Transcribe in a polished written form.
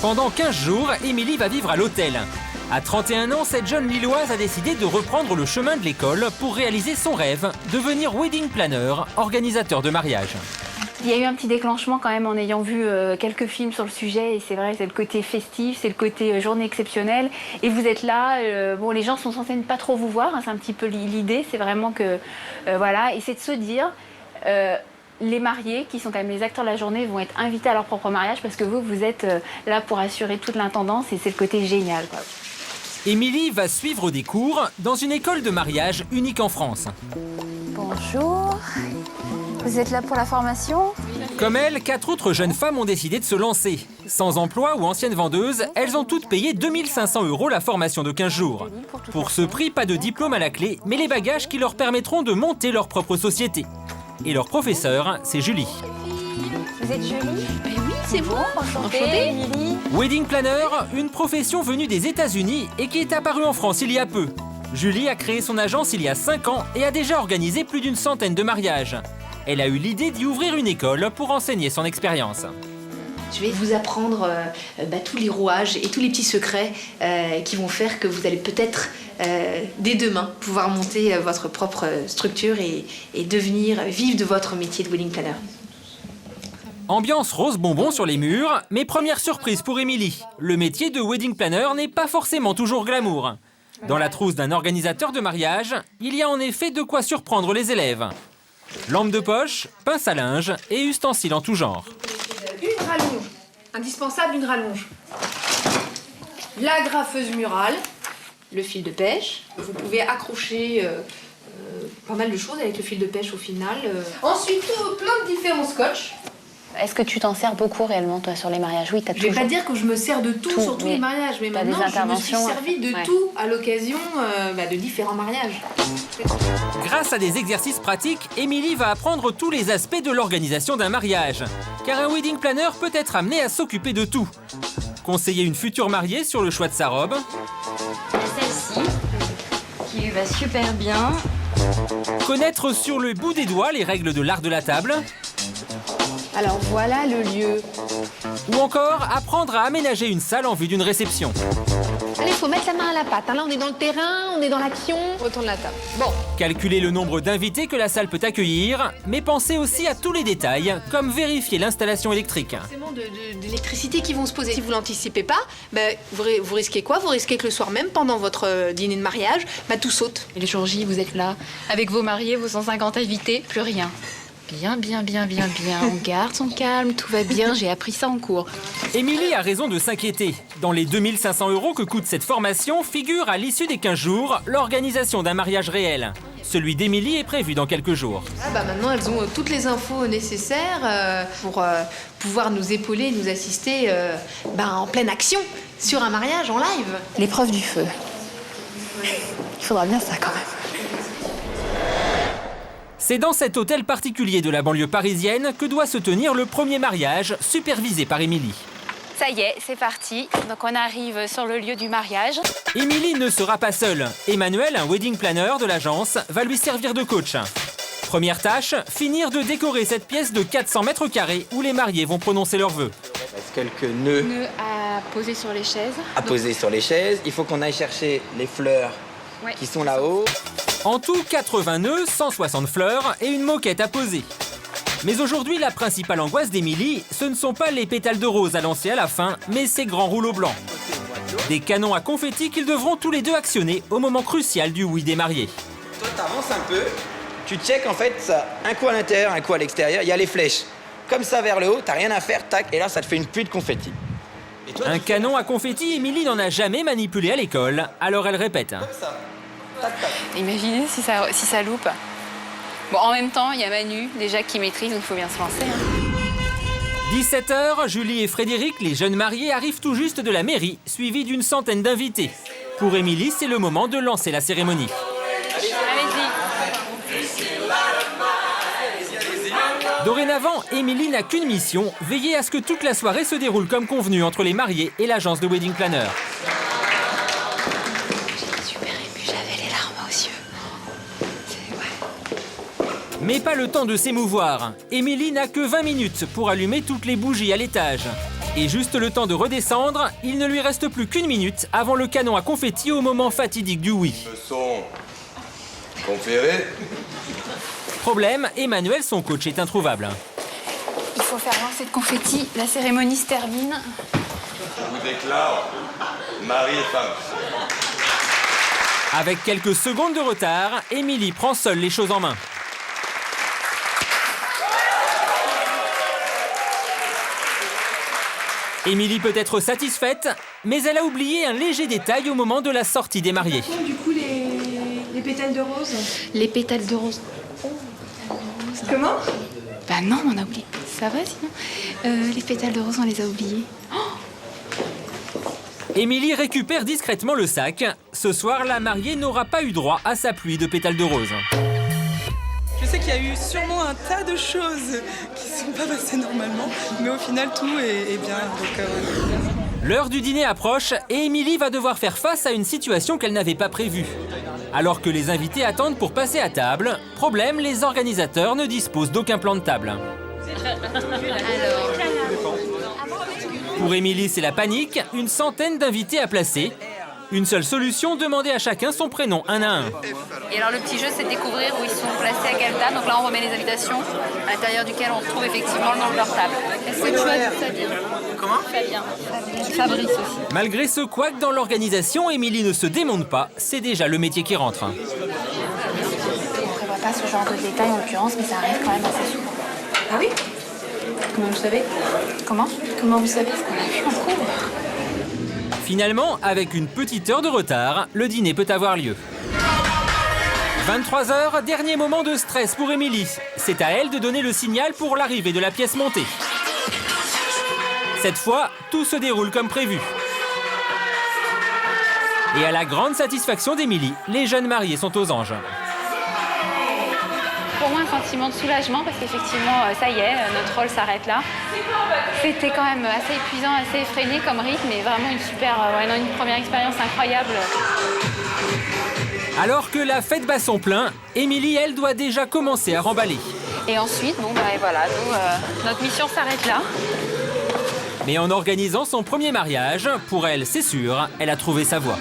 Pendant 15 jours, Émilie va vivre à l'hôtel. À 31 ans, cette jeune Lilloise a décidé de reprendre le chemin de l'école pour réaliser son rêve, devenir wedding planner, organisateur de mariage. Il y a eu un petit déclenchement quand même en ayant vu quelques films sur le sujet et c'est vrai, c'est le côté festif, c'est le côté journée exceptionnelle et vous êtes là, bon les gens sont censés ne pas trop vous voir, hein, c'est un petit peu l'idée, c'est vraiment que, voilà, et c'est de se dire, les mariés qui sont quand même les acteurs de la journée vont être invités à leur propre mariage parce que vous êtes là pour assurer toute l'intendance et c'est le côté génial, quoi. Émilie va suivre des cours dans une école de mariage unique en France. Bonjour, vous êtes là pour la formation ? Comme elle, 4 autres jeunes femmes ont décidé de se lancer. Sans emploi ou anciennes vendeuses, elles ont toutes payé 2 500 € la formation de 15 jours. Pour ce prix, pas de diplôme à la clé, mais les bagages qui leur permettront de monter leur propre société. Et leur professeur, c'est Julie. Vous êtes Julie ? Oui, c'est moi. Enchantée, Émilie. Wedding planner, une profession venue des États-Unis et qui est apparue en France il y a peu. Julie a créé son agence il y a 5 ans et a déjà organisé plus d'une centaine de mariages. Elle a eu l'idée d'y ouvrir une école pour enseigner son expérience. Je vais vous apprendre tous les rouages et tous les petits secrets qui vont faire que vous allez peut-être, dès demain, pouvoir monter votre propre structure et vivre de votre métier de wedding planner. Ambiance rose bonbon sur les murs, mais première surprise pour Émilie. Le métier de wedding planner n'est pas forcément toujours glamour. Dans la trousse d'un organisateur de mariage, il y a en effet de quoi surprendre les élèves. Lampe de poche, pince à linge et ustensiles en tout genre. Une rallonge, indispensable une rallonge. La graffeuse murale, le fil de pêche. Vous pouvez accrocher pas mal de choses avec le fil de pêche au final. Ensuite, plein de différents scotch. Est-ce que tu t'en sers beaucoup réellement, toi, sur les mariages ? Oui, t'as Je vais pas dire que je me sers de tout sur tous les mariages, mais t'as maintenant, des je me suis interventions, servi de ouais. tout à l'occasion de différents mariages. Grâce à des exercices pratiques, Émilie va apprendre tous les aspects de l'organisation d'un mariage. Car un wedding planner peut être amené à s'occuper de tout. Conseiller une future mariée sur le choix de sa robe. Celle-ci, qui lui va super bien. Connaître sur le bout des doigts les règles de l'art de la table. Alors voilà le lieu. Ou encore apprendre à aménager une salle en vue d'une réception. Allez, faut mettre la main à la pâte. Là, on est dans le terrain, on est dans l'action. Retourne la table. Bon. Calculer le nombre d'invités que la salle peut accueillir, mais pensez aussi à tous les détails, comme vérifier l'installation électrique. Forcément de l'électricité qui vont se poser. Si vous l'anticipez pas, vous risquez quoi ? Vous risquez que le soir même, pendant votre dîner de mariage, tout saute. Et le jour J, vous êtes là, avec vos mariés, vos 150 invités, plus rien. Bien. On garde son calme, tout va bien, j'ai appris ça en cours. Émilie a raison de s'inquiéter. Dans les 2 500 € que coûte cette formation figure à l'issue des 15 jours l'organisation d'un mariage réel. Celui d'Émilie est prévu dans quelques jours. Maintenant, elles ont toutes les infos nécessaires pour pouvoir nous épauler, nous assister en pleine action sur un mariage en live. L'épreuve du feu. Il faudra bien ça quand même. C'est dans cet hôtel particulier de la banlieue parisienne que doit se tenir le premier mariage supervisé par Émilie. Ça y est, c'est parti. Donc on arrive sur le lieu du mariage. Émilie ne sera pas seule. Emmanuel, un wedding planner de l'agence, va lui servir de coach. Première tâche, finir de décorer cette pièce de 400 mètres carrés où les mariés vont prononcer leurs vœux. Il reste quelques nœuds À poser sur les chaises. à poser sur les chaises. Il faut qu'on aille chercher les fleurs qui sont là-haut. En tout, 80 nœuds, 160 fleurs et une moquette à poser. Mais aujourd'hui, la principale angoisse d'Émilie, ce ne sont pas les pétales de rose à lancer à la fin, mais ces grands rouleaux blancs. Des canons à confetti qu'ils devront tous les deux actionner au moment crucial du oui des mariés. Toi, t'avances un peu. Tu check en fait ça, un coup à l'intérieur, un coup à l'extérieur. Il y a les flèches. Comme ça vers le haut, t'as rien à faire, tac, et là ça te fait une pluie de confetti. Et toi, Un canon à confetti, Émilie n'en a jamais manipulé à l'école, alors elle répète. comme ça. Tac, tac. Imaginez si ça loupe. Bon, en même temps, il y a Manu, déjà, qui maîtrise, donc il faut bien se lancer. 17h, Julie et Frédéric, les jeunes mariés, arrivent tout juste de la mairie, suivis d'une centaine d'invités. Pour Émilie, c'est le moment de lancer la cérémonie. Dorénavant, Émilie n'a qu'une mission, veiller à ce que toute la soirée se déroule comme convenu entre les mariés et l'agence de wedding planner. J'étais super émue, j'avais les larmes aux yeux. Mais pas le temps de s'émouvoir. Émilie n'a que 20 minutes pour allumer toutes les bougies à l'étage. Et juste le temps de redescendre, il ne lui reste plus qu'une minute avant le canon à confetti au moment fatidique du oui. Leçon conférée. Problème, Emmanuel, son coach, est introuvable. Il faut faire lancer de confetti, la cérémonie se termine. Je vous déclare mari et femme. Avec quelques secondes de retard, Émilie prend seule les choses en main. Émilie peut être satisfaite, mais elle a oublié un léger détail au moment de la sortie des mariés. Du coup, les pétales de rose. Les pétales de rose. Comment? Bah non, on a oublié. Ça va sinon? Les pétales de rose, on les a oubliés. Émilie récupère discrètement le sac. Ce soir, la mariée n'aura pas eu droit à sa pluie de pétales de rose. Je sais qu'il y a eu sûrement un tas de choses qui ne sont pas passées normalement, mais au final, tout est bien. Donc, L'heure du dîner approche et Émilie va devoir faire face à une situation qu'elle n'avait pas prévue. Alors que les invités attendent pour passer à table, problème, les organisateurs ne disposent d'aucun plan de table. Pour Émilie, c'est la panique, une centaine d'invités à placer. Une seule solution, demander à chacun son prénom, un à un. Et alors le petit jeu, c'est de découvrir où ils sont placés à quelle table. Donc là, on remet les invitations, à l'intérieur duquel on retrouve effectivement le nom de leur table. Est-ce que tu as dit Fabien? Comment Fabien. Fabrice aussi. Malgré ce couac dans l'organisation, Émilie ne se démonte pas, c'est déjà le métier qui rentre. On ne prévoit pas ce genre de détails en l'occurrence, mais ça arrive quand même assez souvent. Ah oui? Comment vous savez? Comment vous savez? Parce qu'on l'a vu en cours. Finalement, avec une petite heure de retard, le dîner peut avoir lieu. 23h, dernier moment de stress pour Émilie. C'est à elle de donner le signal pour l'arrivée de la pièce montée. Cette fois, tout se déroule comme prévu. Et à la grande satisfaction d'Émilie, les jeunes mariés sont aux anges. Pour moi, un sentiment de soulagement parce qu'effectivement, ça y est, notre rôle s'arrête là. C'était quand même assez épuisant, assez effréné comme rythme, mais vraiment une première expérience incroyable. Alors que la fête bat son plein, Émilie, elle, doit déjà commencer à remballer. Et ensuite, notre mission s'arrête là. Mais en organisant son premier mariage, pour elle, c'est sûr, elle a trouvé sa voie.